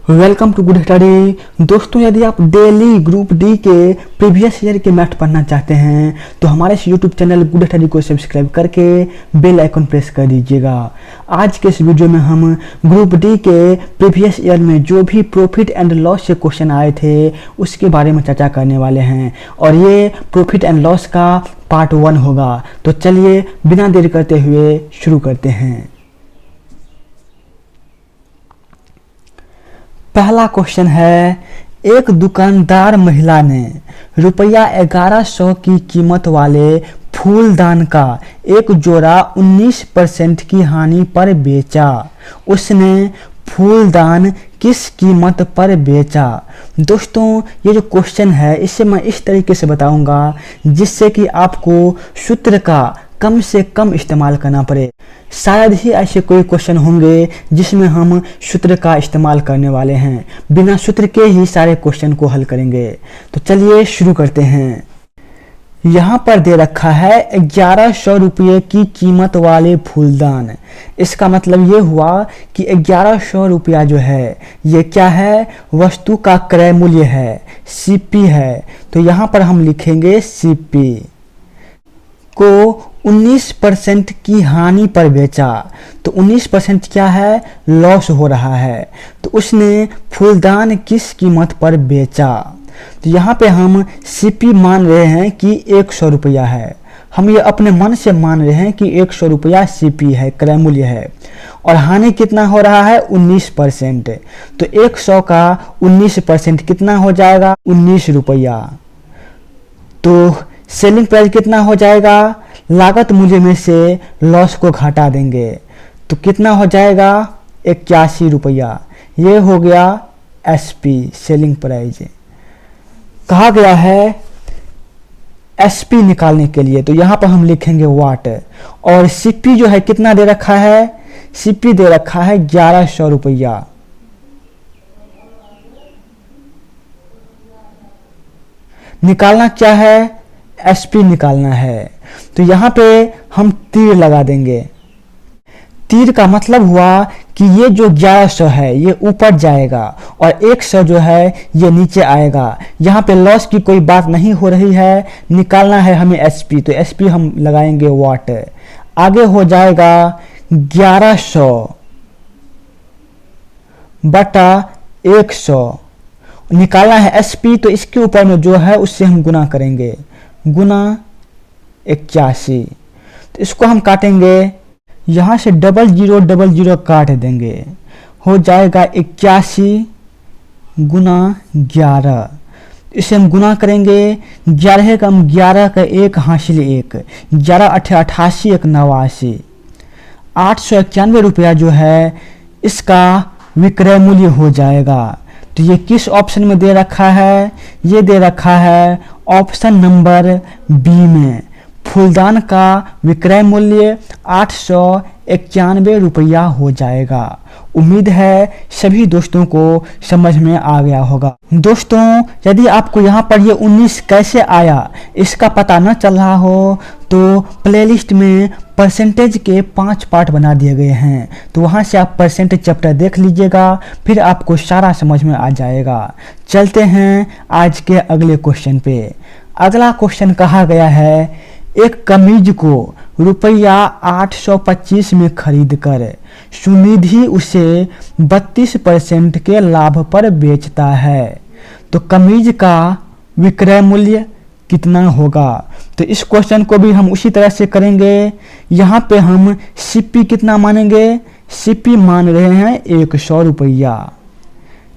Welcome to good study. दोस्तों, यदि आप डेली ग्रुप डी के प्रीवियस ईयर के मैथ पढ़ना चाहते हैं तो हमारे इस यूट्यूब चैनल गुड स्टडी को सब्सक्राइब करके बेल आइकन प्रेस कर दीजिएगा। आज के इस वीडियो में हम ग्रुप डी के प्रीवियस ईयर में जो भी प्रॉफिट एंड लॉस से क्वेश्चन आए थे उसके बारे में चर्चा करने वाले हैं और ये प्रॉफिट एंड लॉस का पार्ट 1 होगा। तो चलिए बिना देर करते हुए शुरू करते हैं। पहला क्वेश्चन है, एक दुकानदार महिला ने रुपया 1100 की कीमत वाले फूलदान का एक जोड़ा 19% की हानि पर बेचा। उसने फूलदान किस कीमत पर बेचा? दोस्तों, ये जो क्वेश्चन है इसे मैं इस तरीके से बताऊंगा जिससे कि आपको सूत्र का कम से कम इस्तेमाल करना पड़े। शायद ही ऐसे कोई क्वेश्चन होंगे जिसमें हम सूत्र का इस्तेमाल करने वाले हैं। बिना सूत्र के ही सारे क्वेश्चन को हल करेंगे। तो चलिए शुरू करते हैं। यहाँ पर दे रखा है 1100 रुपये की कीमत वाले फूलदान। इसका मतलब ये हुआ कि 1100 रुपया जो है ये क्या है? वस्तु का क्रय मूल्य है, सीपी है। तो यहाँ पर हम लिखेंगे सीपी को 19% की हानि पर बेचा। तो 19% क्या है? लॉस हो रहा है। तो उसने फूलदान किस कीमत पर बेचा? तो यहाँ पे हम सीपी मान रहे हैं कि 100 रुपया है। हम ये अपने मन से मान रहे हैं कि 100 रुपया सीपी है, क्रय मूल्य है। और हानि कितना हो रहा है? 19%। तो 100 का 19% कितना हो जाएगा? 19 रुपया। तो सेलिंग प्राइस कितना हो जाएगा? लागत मूल्य में से लॉस को घटा देंगे तो कितना हो जाएगा? 81 रुपया। ये हो गया एसपी, सेलिंग प्राइस। कहा गया है एसपी निकालने के लिए, तो यहाँ पर हम लिखेंगे वाट। और सीपी जो है कितना दे रखा है? सीपी दे रखा है 1100 रुपया। निकालना क्या है? एसपी निकालना है। तो यहाँ पे हम तीर लगा देंगे। तीर का मतलब हुआ कि ये जो 1100 है ये ऊपर जाएगा और 100 जो है ये नीचे आएगा। यहाँ पे लॉस की कोई बात नहीं हो रही है, निकालना है हमें एसपी। तो एसपी हम लगाएंगे वाट। आगे हो जाएगा 1100 बटा 100। निकालना है एसपी, तो इसके ऊपर में जो है उससे हम गुना करेंगे, गुना 81। तो इसको हम काटेंगे, यहाँ से 0000 काट देंगे, हो जाएगा 81 गुना 11। इसे हम गुना करेंगे, 11 का हम 11 का 1 हासिल 1, 11 8 88 1 89। 891 रुपया जो है इसका विक्रय मूल्य हो जाएगा। तो ये किस ऑप्शन में दे रखा है? ये दे रखा है ऑप्शन नंबर बी में। फूलदान का विक्रय मूल्य 891 रुपया हो जाएगा। उम्मीद है सभी दोस्तों को समझ में आ गया होगा। दोस्तों, यदि आपको यहाँ पर ये 19 कैसे आया इसका पता न चल रहा हो तो प्लेलिस्ट में परसेंटेज के 5 पार्ट बना दिए गए हैं, तो वहाँ से आप परसेंटेज चैप्टर देख लीजिएगा, फिर आपको सारा समझ में आ जाएगा। चलते हैं आज के अगले क्वेश्चन पे। अगला क्वेश्चन कहा गया है, एक कमीज को रुपया 825 में खरीद कर सुनिधि उसे 32% के लाभ पर बेचता है। तो कमीज का विक्रय मूल्य कितना होगा? तो इस क्वेश्चन को भी हम उसी तरह से करेंगे। यहाँ पे हम सीपी कितना मानेंगे? सीपी मान रहे हैं 100 रुपया।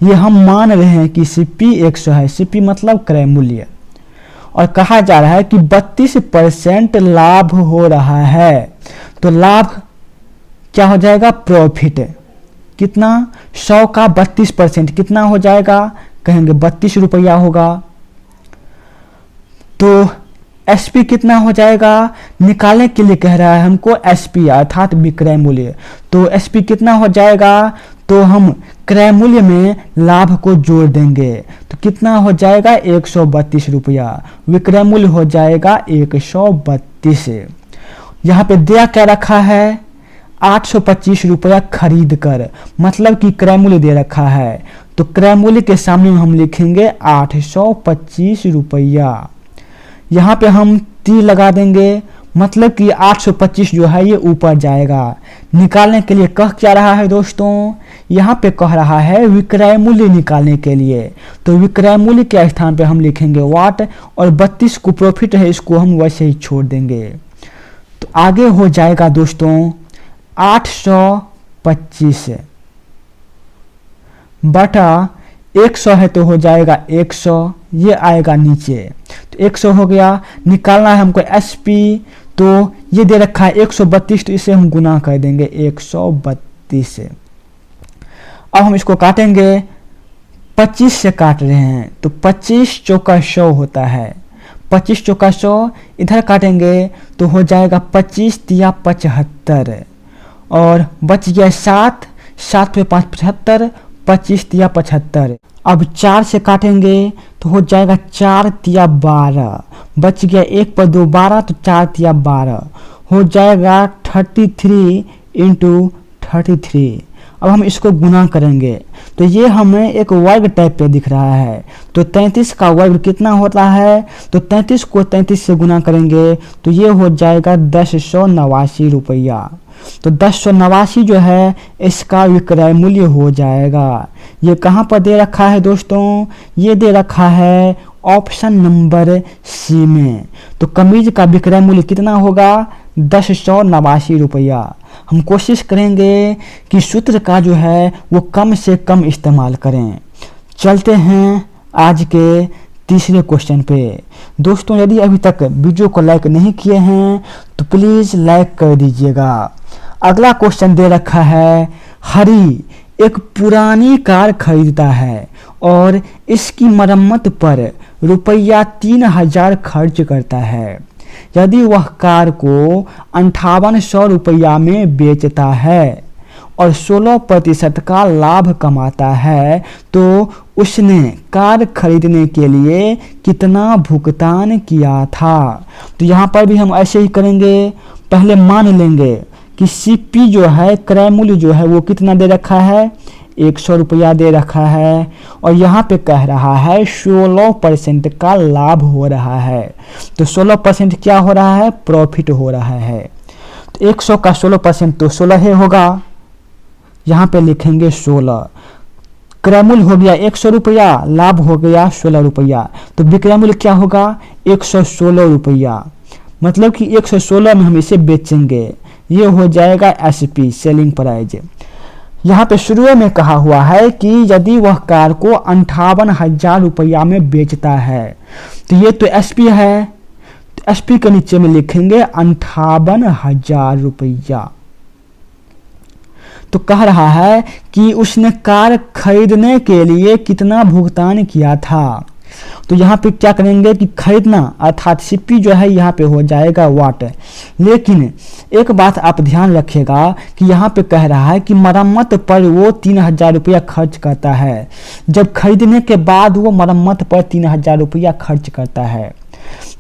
ये हम मान रहे हैं कि सीपी 100 है। सीपी मतलब क्रय मूल्य। और कहा जा रहा है कि 32% लाभ हो रहा है। तो लाभ क्या हो जाएगा? प्रॉफिट। कितना? 100 का 32% कितना हो जाएगा? कहेंगे 32 रुपया होगा। तो एसपी कितना हो जाएगा? निकालने के लिए कह रहा है हमको एसपी अर्थात विक्रय मूल्य। तो एसपी कितना हो जाएगा? तो हम क्रय मूल्य में लाभ को जोड़ देंगे तो कितना हो जाएगा? 132 रुपया। विक्रय मूल्य हो जाएगा 132। यहाँ पे दिया क्या रखा है? 825 रुपया खरीद कर, मतलब कि क्रय मूल्य दे रखा है। तो क्रय मूल्य के सामने हम लिखेंगे 825 रुपया। यहाँ पे हम तीर लगा देंगे, मतलब कि 825 जो है ये ऊपर जाएगा। निकालने के लिए कह क्या रहा है दोस्तों, यहाँ पे कह रहा है विक्रय मूल्य निकालने के लिए। तो विक्रय मूल्य के स्थान पे हम लिखेंगे वाट, और 32 को प्रॉफिट है, इसको हम वैसे ही छोड़ देंगे। तो आगे हो जाएगा दोस्तों 825 बटा 100 है तो हो जाएगा 100, ये आएगा नीचे। तो 100 हो गया। निकालना है हमको एसपी, तो ये दे रखा है 132, तो इसे हम गुना कर देंगे 132 से। अब हम इसको काटेंगे, 25 से काट रहे हैं, तो 25 चौका 100 होता है। 25 चौका 100 इधर काटेंगे तो हो जाएगा 25 तिया 75, और बच गया 7, 7 पे 5 75, 25 तिया 75। अब 4 से काटेंगे तो हो जाएगा 4 तिया 12, बच गया 1 पर 2 12, तो 4 तिया 12 हो जाएगा 33 इंटू 33। अब हम इसको गुना करेंगे तो ये हमें एक वर्ग टाइप पे दिख रहा है। तो 33 का वर्ग कितना होता है, तो 33 को 33 से गुना करेंगे तो ये हो जाएगा 1089 रुपया। तो 1089 जो है इसका विक्रय मूल्य हो जाएगा। ये कहाँ पर दे रखा है दोस्तों, ये दे रखा है ऑप्शन नंबर सी में। तो कमीज का विक्रय मूल्य कितना होगा, 1089 रुपया। हम कोशिश करेंगे कि सूत्र का जो है वो कम से कम इस्तेमाल करें। चलते हैं आज के तीसरे क्वेश्चन पे। दोस्तों यदि अभी तक वीडियो को लाइक नहीं किए हैं तो प्लीज़ लाइक कर दीजिएगा। अगला क्वेश्चन दे रखा है, हरी एक पुरानी कार खरीदता है और इसकी मरम्मत पर रुपया 3000 खर्च करता है। यदि वह कार को 5800 रुपया में बेचता है और 16% का लाभ कमाता है तो उसने कार खरीदने के लिए कितना भुगतान किया था। तो यहाँ पर भी हम ऐसे ही करेंगे, पहले मान लेंगे कि सीपी जो है क्रय मूल्य जो है वो कितना दे रखा है, 100 रुपया दे रखा है, और यहाँ पे कह रहा है 16% का लाभ हो रहा है। तो 16% क्या हो रहा है, प्रॉफिट हो रहा है। तो 100 का 16% तो 16 होगा, यहाँ पे लिखेंगे 16। क्रय मूल्य हो गया 100 रुपया, लाभ हो गया 16 रुपया, तो विक्रय मूल्य क्या होगा 116 रुपया। मतलब कि 116 में हम इसे बेचेंगे, ये हो जाएगा एसपी सेलिंग प्राइस। यहाँ पे शुरू में कहा हुआ है कि यदि वह कार को 58,000 रुपया में बेचता है, तो ये तो एसपी है, तो एसपी के नीचे में लिखेंगे 58,000 रुपया। तो कह रहा है कि उसने कार खरीदने के लिए कितना भुगतान किया था। तो यहाँ पे क्या करेंगे कि खरीदना अर्थात सीपी जो है यहाँ पे हो जाएगा वाट। लेकिन एक बात आप ध्यान रखिएगा कि यहाँ पे कह रहा है कि मरम्मत पर वो 3000 रुपया खर्च करता है, जब खरीदने के बाद वो मरम्मत पर 3000 रुपया खर्च करता है।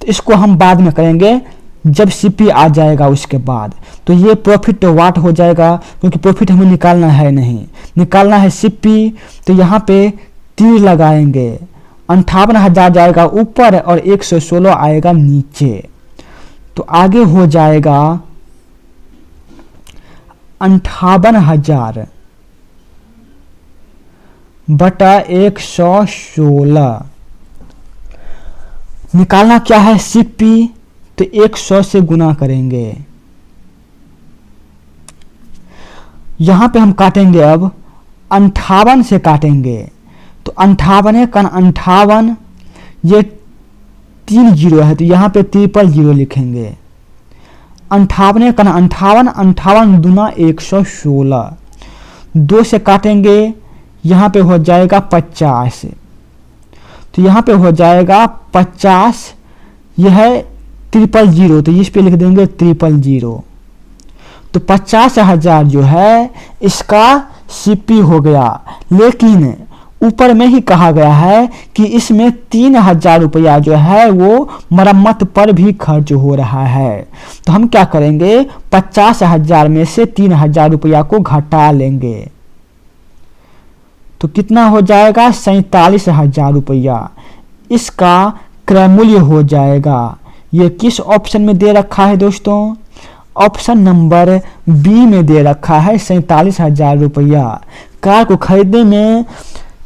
तो इसको हम बाद में करेंगे जब सीपी आ जाएगा उसके बाद। तो ये प्रॉफिट तो वाट हो जाएगा, क्योंकि प्रॉफिट हमें निकालना है नहीं, निकालना है सीपी। तो यहाँ पे तीर लगाएंगे, 58,000 जाएगा ऊपर और 116 आएगा नीचे। तो आगे हो जाएगा 58,000 बटा 116। निकालना क्या है सीपी, तो 100 से गुना करेंगे। यहां पे हम काटेंगे, अब 58 से काटेंगे तो 58 का 58, ये 3 जीरो है तो यहाँ पे 000 लिखेंगे। 58 का 58, 58 दूना 116, 2 से काटेंगे, यहाँ पे हो जाएगा 50। तो यहाँ पे हो जाएगा 50, यह है 000, तो इस पे लिख देंगे 000। तो 50,000 जो है इसका सीपी हो गया। लेकिन ऊपर में ही कहा गया है कि इसमें 3000 रुपया जो है वो मरम्मत पर भी खर्च हो रहा है। तो हम क्या करेंगे, 50,000 में से 3000 रुपया को घटा लेंगे। तो कितना हो जाएगा 47,000 रुपया इसका क्रय मूल्य हो जाएगा। ये किस ऑप्शन में दे रखा है दोस्तों? ऑप्शन नंबर बी में दे रखा है 47,000 रुपया। कार को खरीदने में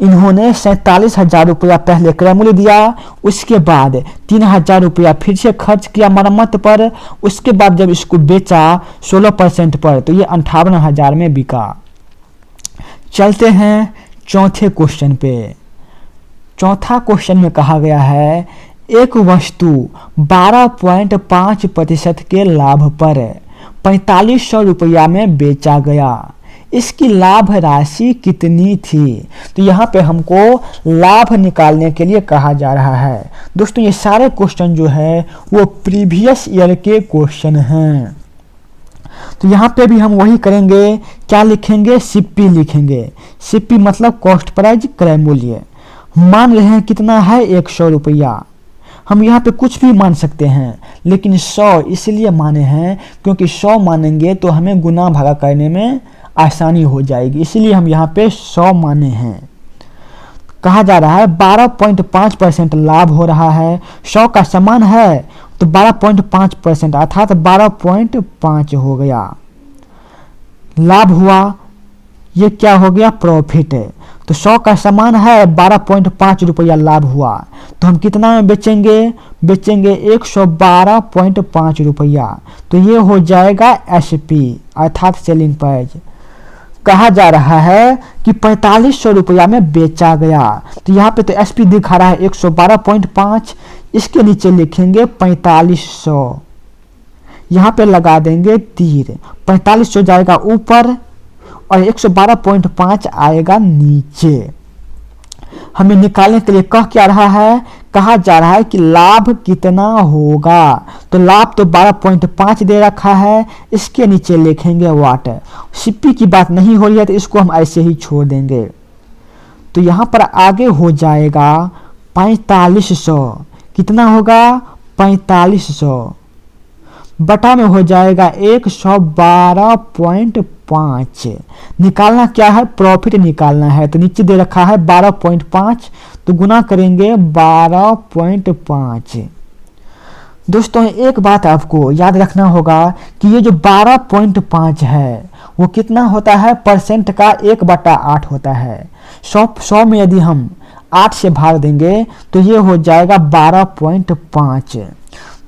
इन्होंने 47,000 रुपया पहले क्रय मूल्य दिया, उसके बाद 3,000 रुपया फिर से खर्च किया मरम्मत पर, उसके बाद जब इसको बेचा 16% पर तो ये 58,000 में बिका। चलते हैं चौथे क्वेश्चन पे। चौथा क्वेश्चन में कहा गया है एक वस्तु 12.5% के लाभ पर 4500 रुपया में बेचा गया, इसकी लाभ राशि कितनी थी? तो यहाँ पे हमको लाभ निकालने के लिए कहा जा रहा है। दोस्तों ये सारे क्वेश्चन जो है वो प्रीवियस ईयर के क्वेश्चन हैं। तो यहाँ पे भी हम वही करेंगे, क्या लिखेंगे? सीपी लिखेंगे। सीपी मतलब कॉस्ट प्राइस क्रय मूल्य। मान रहे हैं कितना है 100 रुपया। हम यहाँ पे कुछ भी मान सकते हैं, लेकिन 100 इसलिए माने हैं क्योंकि 100 मानेंगे तो हमें गुना भागा करने में आसानी हो जाएगी, इसलिए हम यहाँ पे 100 माने हैं। कहा जा रहा है 12.5% लाभ हो रहा है, 100 का समान है तो 12.5% अर्थात 12.5 हो गया लाभ हुआ। ये क्या हो गया? प्रॉफिट। तो 100 का समान है 12.5 रुपया लाभ हुआ, तो हम कितना में बेचेंगे? बेचेंगे 112.5 रुपया। तो ये हो जाएगा एसपी अर्थात सेलिंग प्राइस। कहा जा रहा है कि 4500 रुपया में बेचा गया, तो यहाँ पे तो एसपी दिखा रहा है 112.5, इसके नीचे लिखेंगे 4500, यहाँ पे लगा देंगे तीर। 4500 जाएगा ऊपर और 112.5 आएगा नीचे। हमें निकालने के लिए कह क्या रहा है? कहा जा रहा है कि लाभ कितना होगा। तो लाभ तो 12.5 दे रखा है, इसके नीचे लिखेंगे वाट। सीपी की बात नहीं हो रही है तो इसको हम ऐसे ही छोड़ देंगे। तो यहाँ पर आगे हो जाएगा 4500। कितना होगा? 4500 बटा में हो जाएगा 112.5। निकालना क्या है? प्रॉफिट निकालना है, तो नीचे दे रखा है 12.5, तो गुना करेंगे 12.5। दोस्तों एक बात आपको याद रखना होगा कि ये जो 12.5 है वो कितना होता है? परसेंट का 1/8 होता है। 100 में यदि हम 8 से भाग देंगे तो ये हो जाएगा 12.5।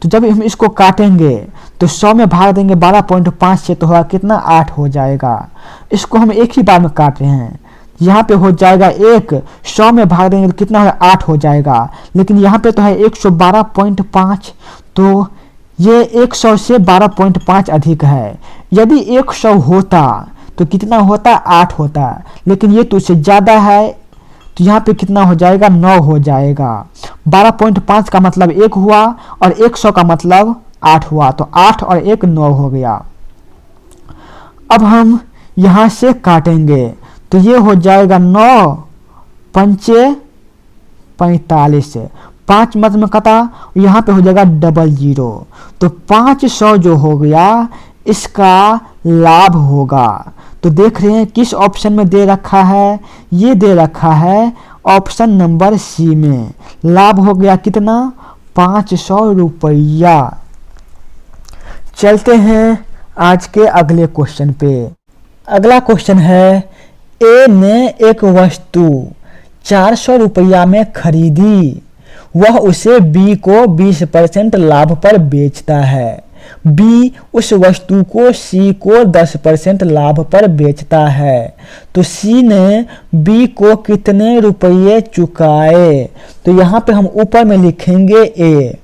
तो जब हम इसको काटेंगे तो 100 में भाग देंगे 12.5 से तो होगा कितना? 8 हो जाएगा। इसको हम एक ही बार में काट रहे हैं, यहाँ पे हो जाएगा 1, 100 में भाग देंगे तो कितना होगा? 8 हो जाएगा। लेकिन यहाँ पे तो है 112.5, तो ये 100 से 12.5 अधिक है। यदि 100 होता तो कितना होता? 8 होता, लेकिन ये तो उससे ज़्यादा है, तो यहाँ पे कितना हो जाएगा? 9 हो जाएगा। 12.5 का मतलब 1 हुआ और 100 का मतलब 8 हुआ, तो 8 और 1 9 हो गया। अब हम यहाँ से काटेंगे तो ये हो जाएगा 9 पंचे 45, 5 मत में कटा, यहाँ पे हो जाएगा 00, तो 500 जो हो गया इसका लाभ होगा। तो देख रहे हैं किस ऑप्शन में दे रखा है? ये दे रखा है ऑप्शन नंबर सी में। लाभ हो गया कितना? 500 रुपया। चलते हैं आज के अगले क्वेश्चन पे। अगला क्वेश्चन है ए ने एक वस्तु 400 रुपया में खरीदी, वह उसे बी को 20% लाभ पर बेचता है। बी उस वस्तु को सी को 10% लाभ पर बेचता है, तो सी ने बी को कितने रुपये चुकाए? तो यहाँ पे हम ऊपर में लिखेंगे ए।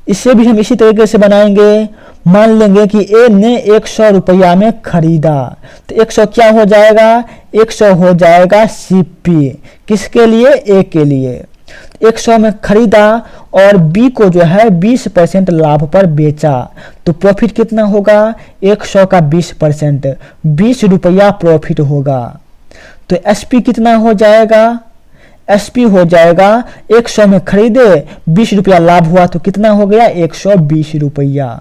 इसे भी हम इसी तरीके से बनाएंगे। मान लेंगे कि ए ने 100 रुपया में खरीदा, तो 100 क्या हो जाएगा? 100 हो जाएगा सीपी। किसके लिए? ए के लिए। 100 में खरीदा और बी को जो है 20% लाभ पर बेचा, तो प्रॉफिट कितना होगा? 100 का 20%, 20 रुपया प्रॉफिट होगा। तो एसपी कितना हो जाएगा? एसपी हो जाएगा 100 में खरीदे 20 रुपया लाभ हुआ, तो कितना हो गया? 120 रुपया।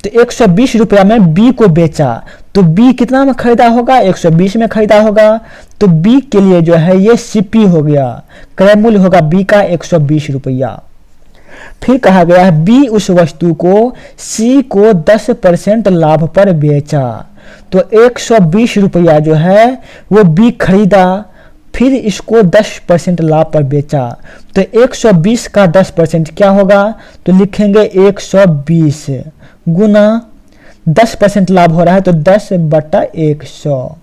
तो 120 रुपया में बी को बेचा, तो बी कितना में खरीदा होगा, 120 में खरीदा होगा। तो बी के लिए जो है ये सीपी हो गया, क्रय मूल्य होगा बी का 120 रुपया। फिर कहा गया है बी उस वस्तु को सी को 10% लाभ पर बेचा, तो 120 रुपया जो है वो बी खरीदा, फिर इसको 10% लाभ पर बेचा। तो 120 का 10% क्या होगा, तो लिखेंगे 120 गुना 10% लाभ हो रहा है तो 10/100।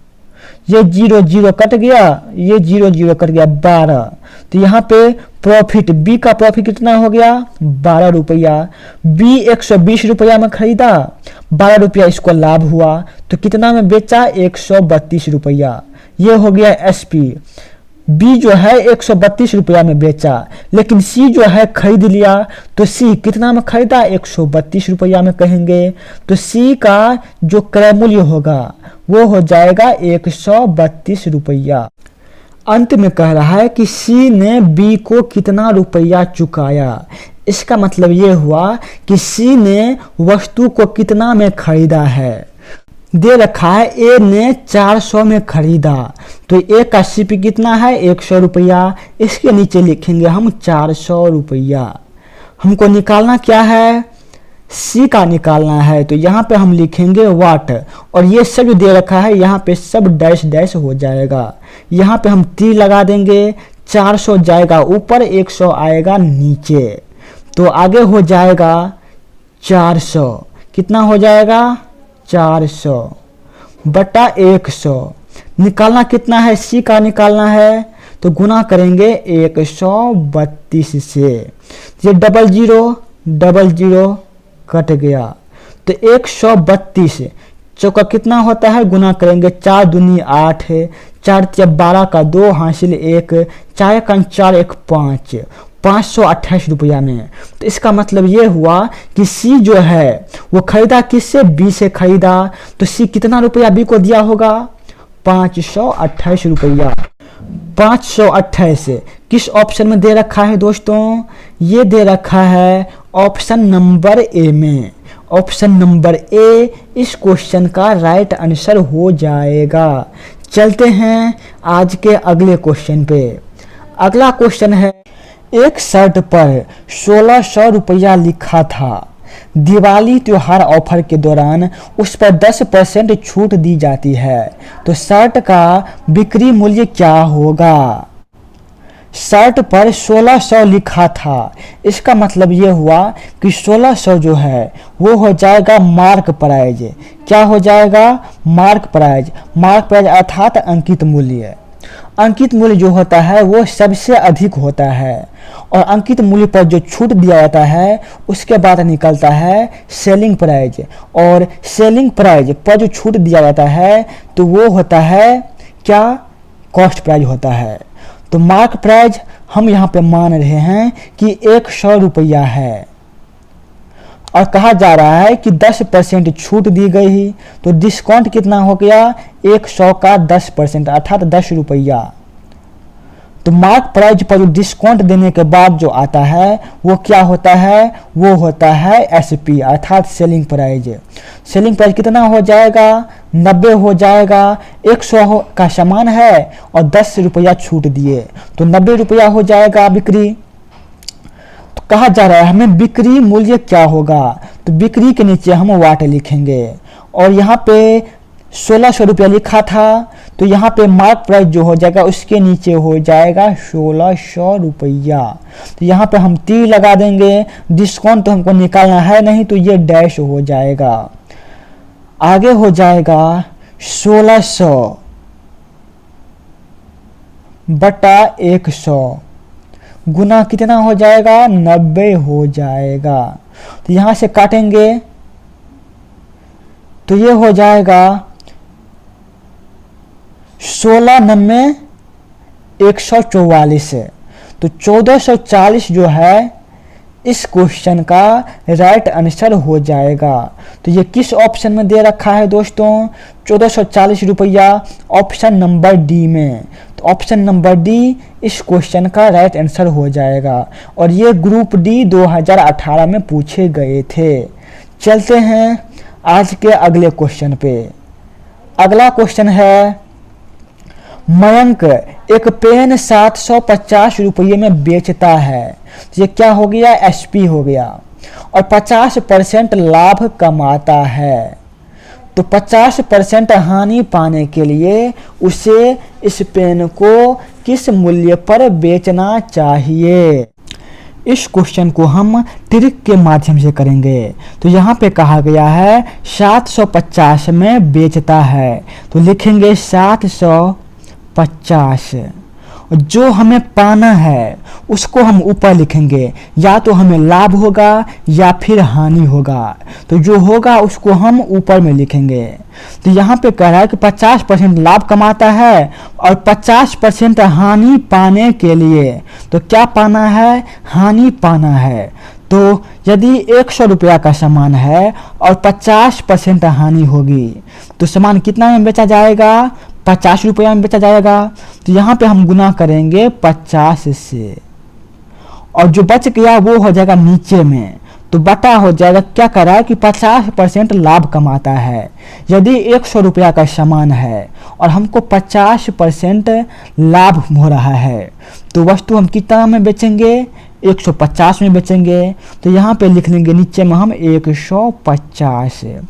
ये 0 कट गया, ये 0 कट गया 12। तो यहाँ पे प्रॉफिट बी का प्रॉफिट कितना हो गया 12 रुपया। बी 120 रुपया में खरीदा, 12 रुपया इसको लाभ हुआ, तो कितना में बेचा 132 रुपया। ये हो गया एसपी। बी जो है 132 रुपया में बेचा, लेकिन सी जो है खरीद लिया, तो सी कितना में खरीदा 132 रुपया में कहेंगे। तो सी का जो क्रय मूल्य होगा वो हो जाएगा 132 रुपया। अंत में कह रहा है कि सी ने बी को कितना रुपया चुकाया। इसका मतलब ये हुआ कि सी ने वस्तु को कितना में खरीदा है। दे रखा है ए ने 400 में खरीदा, तो ए का सीपी कितना है 100 रुपया। इसके नीचे लिखेंगे हम 400 रुपया। हमको निकालना क्या है, सी का निकालना है, तो यहाँ पे हम लिखेंगे वाट। और ये सब जो दे रखा है यहाँ पे सब डैश डैश हो जाएगा। यहाँ पे हम तीर लगा देंगे, 400 जाएगा ऊपर, 100 आएगा नीचे, तो आगे हो जाएगा 400। कितना हो जाएगा 400 बटा 100। निकालना कितना है, सी का निकालना है, तो गुना करेंगे 132 से। ये 00 कट गया, तो 132 चौका कितना होता है, गुना करेंगे 4 दूनी 8 है, 4 12 का 2 हासिल 1, 4 का 4 1 5, 528 रुपया में। तो इसका मतलब ये हुआ कि सी जो है वो खरीदा किससे, बी से खरीदा, तो सी कितना रुपया बी को दिया होगा 528 रुपया। 528 किस ऑप्शन में दे रखा है दोस्तों, ये दे रखा है ऑप्शन नंबर ए में। ऑप्शन नंबर ए इस क्वेश्चन का राइट आंसर हो जाएगा। चलते हैं आज के अगले क्वेश्चन पे। अगला क्वेश्चन है, एक शर्ट पर 1600 रुपया लिखा था, दिवाली त्योहार ऑफर के दौरान उस पर 10% छूट दी जाती है, तो शर्ट का बिक्री मूल्य क्या होगा। शर्ट पर 1600 लिखा था, इसका मतलब ये हुआ कि 1600 जो है वो हो जाएगा मार्क प्राइज। क्या हो जाएगा, मार्क प्राइज। मार्क प्राइज अर्थात अंकित मूल्य। अंकित मूल्य जो होता है वो सबसे अधिक होता है, और अंकित मूल्य पर जो छूट दिया जाता है उसके बाद निकलता है सेलिंग प्राइज। और सेलिंग प्राइज पर जो छूट दिया जाता है तो वो होता है क्या, कॉस्ट प्राइज होता है। तो मार्क प्राइज हम यहाँ पे मान रहे हैं कि 100 रुपया है, और कहा जा रहा है कि 10% छूट दी गई, तो डिस्काउंट कितना हो गया 100 का 10% अर्थात 10 रुपया। तो मार्क प्राइज पर जो डिस्काउंट देने के बाद जो आता है वो क्या होता है, वो होता है एसपी अर्थात सेलिंग प्राइज। सेलिंग प्राइज कितना हो जाएगा 90 हो जाएगा। 100 का सामान है और 10 रुपया छूट दिए, तो 90 रुपया हो जाएगा बिक्री। तो कहा जा रहा है हमें बिक्री मूल्य क्या होगा, तो बिक्री के नीचे हम वाट लिखेंगे, और यहाँ पे 1600 रुपया लिखा था, तो यहाँ पे मार्क प्राइस जो हो जाएगा उसके नीचे हो जाएगा 1600 रुपया। तो यहाँ पे हम तीर लगा देंगे, डिस्काउंट तो हमको निकालना है नहीं, तो ये डैश हो जाएगा। आगे हो जाएगा 1600 बटा 100 गुना कितना हो जाएगा 90 हो जाएगा। तो यहाँ से काटेंगे तो ये हो जाएगा 16 90 144। तो 1440 जो है इस क्वेश्चन का राइट आंसर हो जाएगा। तो ये किस ऑप्शन में दे रखा है दोस्तों 1440 रुपया, ऑप्शन नंबर डी में। तो ऑप्शन नंबर डी इस क्वेश्चन का राइट आंसर हो जाएगा, और ये ग्रुप डी 2018 में पूछे गए थे। चलते हैं आज के अगले क्वेश्चन पे। अगला क्वेश्चन है, मयंक एक पेन 750 रुपये में बेचता है। ये क्या हो गया? एसपी हो गया। और 50% लाभ कमाता है। तो 50% हानि पाने के लिए उसे इस पेन को किस मूल्य पर बेचना चाहिए? इस क्वेश्चन को हम ट्रिक के माध्यम से करेंगे। तो यहाँ पे कहा गया है 750 में बेचता है, तो लिखेंगे 750। जो हमें पाना है उसको हम ऊपर लिखेंगे, या तो हमें लाभ होगा या फिर हानि होगा। तो जो होगा उसको हम ऊपर में लिखेंगे। तो यहाँ पे कह रहा है कि 50% लाभ कमाता है और 50% हानि पाने के लिए, तो क्या पाना है? हानि पाना है। तो यदि 100 रुपया का सामान है और 50% हानि होगी, तो सामान कितना में बेचा जाएगा? 50 रुपया में बेचा जाएगा। तो यहाँ पे हम गुना करेंगे 50 से, और जो बच गया वो हो जाएगा नीचे में, तो बटा हो जाएगा। क्या कर रहा है कि 50% लाभ कमाता है। यदि 100 रुपया का सामान है और हमको 50% लाभ हो रहा है, तो वस्तु हम कितना में बेचेंगे? 150 में बेचेंगे। तो यहाँ पे लिख लेंगे नीचे में हम 150।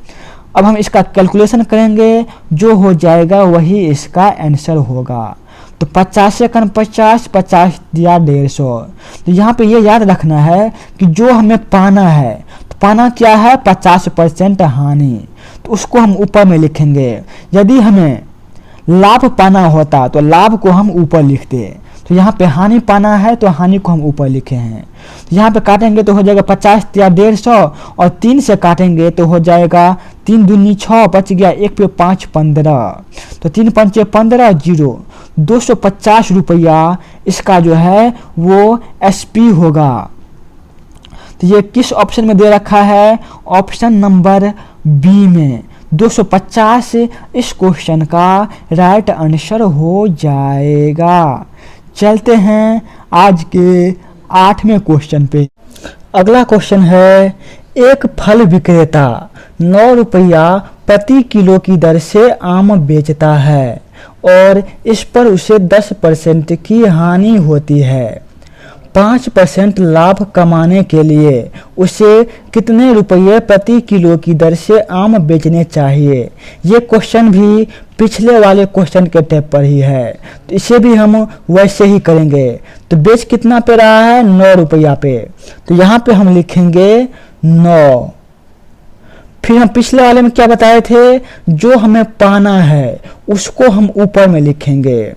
अब हम इसका कैलकुलेशन करेंगे, जो हो जाएगा वही इसका आंसर होगा। तो 50 से 50, 50 दिया 150। तो यहाँ पे ये याद रखना है कि जो हमें पाना है, तो पाना क्या है? 50% हानि, तो उसको हम ऊपर में लिखेंगे। यदि हमें लाभ पाना होता तो लाभ को हम ऊपर लिखते। तो यहाँ पे हानि पाना है तो हानि को हम ऊपर लिखे हैं। तो यहाँ पे काटेंगे तो हो जाएगा 50 या 150, और 3 से काटेंगे तो हो जाएगा 3 दूनी 6, बच गया 1 पे 5 15। तो 3 पंचे 15, 0, 250 रुपया इसका जो है वो एसपी होगा। तो ये किस ऑप्शन में दे रखा है? ऑप्शन नंबर बी में 250 इस क्वेश्चन का राइट आंसर हो जाएगा। चलते हैं आज के 8वें क्वेश्चन पे। अगला क्वेश्चन है, एक फल विक्रेता 9 रुपया प्रति किलो की दर से आम बेचता है और इस पर उसे 10% की हानि होती है। 5% लाभ कमाने के लिए उसे कितने रुपये प्रति किलो की दर से आम बेचने चाहिए? ये क्वेश्चन भी पिछले वाले क्वेश्चन के टाइप पर ही है, तो इसे भी हम वैसे ही करेंगे। तो बेच कितना पे रहा है? 9 रुपया पे। तो यहाँ पे हम लिखेंगे 9। फिर हम पिछले वाले में क्या बताए थे? जो हमें पाना है उसको हम ऊपर में लिखेंगे।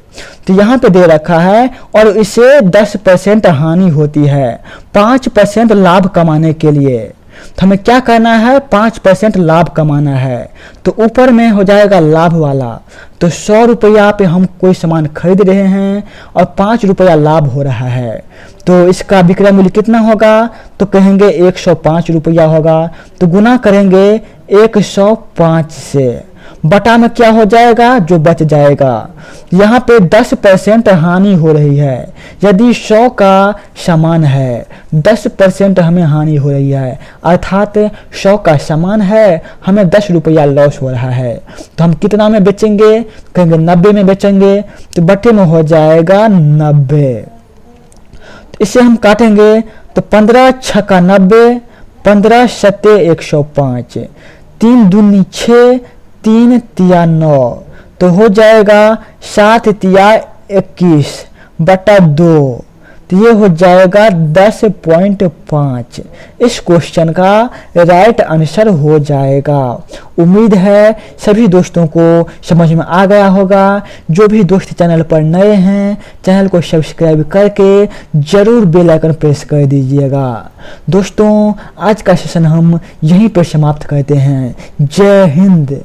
तो यहाँ पे दे रखा है और इसे 10% हानि होती है 5% लाभ कमाने के लिए। तो हमें क्या करना है? 5% लाभ कमाना है। तो ऊपर में हो जाएगा लाभ वाला। तो 100 रुपया पे हम कोई सामान खरीद रहे हैं और 5 रुपया लाभ हो रहा है, तो इसका विक्रय मूल्य कितना होगा? तो कहेंगे 105 रुपया होगा। तो गुना करेंगे 105 से, बटा में क्या हो जाएगा? जो बच जाएगा। यहाँ पे 10% हानि हो रही है। यदि 100 का सामान है, 10% हमें हानि हो रही है, अर्थात 100 का सामान है, हमें 10 रुपया लॉस हो रहा है। तो हम कितना में बेचेंगे? कहेंगे 90 में बेचेंगे। तो बटे में हो जाएगा 90। तो इसे हम काटेंगे तो 15 छक्का 90, 15 सत्ते 105, 3 दूनी 6, 3 तिया 9, तो हो जाएगा 7 तिया 21 बटा 2। तो ये हो जाएगा 10.5। इस क्वेश्चन का राइट आंसर हो जाएगा। उम्मीद है सभी दोस्तों को समझ में आ गया होगा। जो भी दोस्त चैनल पर नए हैं, चैनल को सब्सक्राइब करके जरूर बेल आइकन प्रेस कर दीजिएगा। दोस्तों, आज का सेशन हम यहीं पर समाप्त करते हैं। जय हिंद।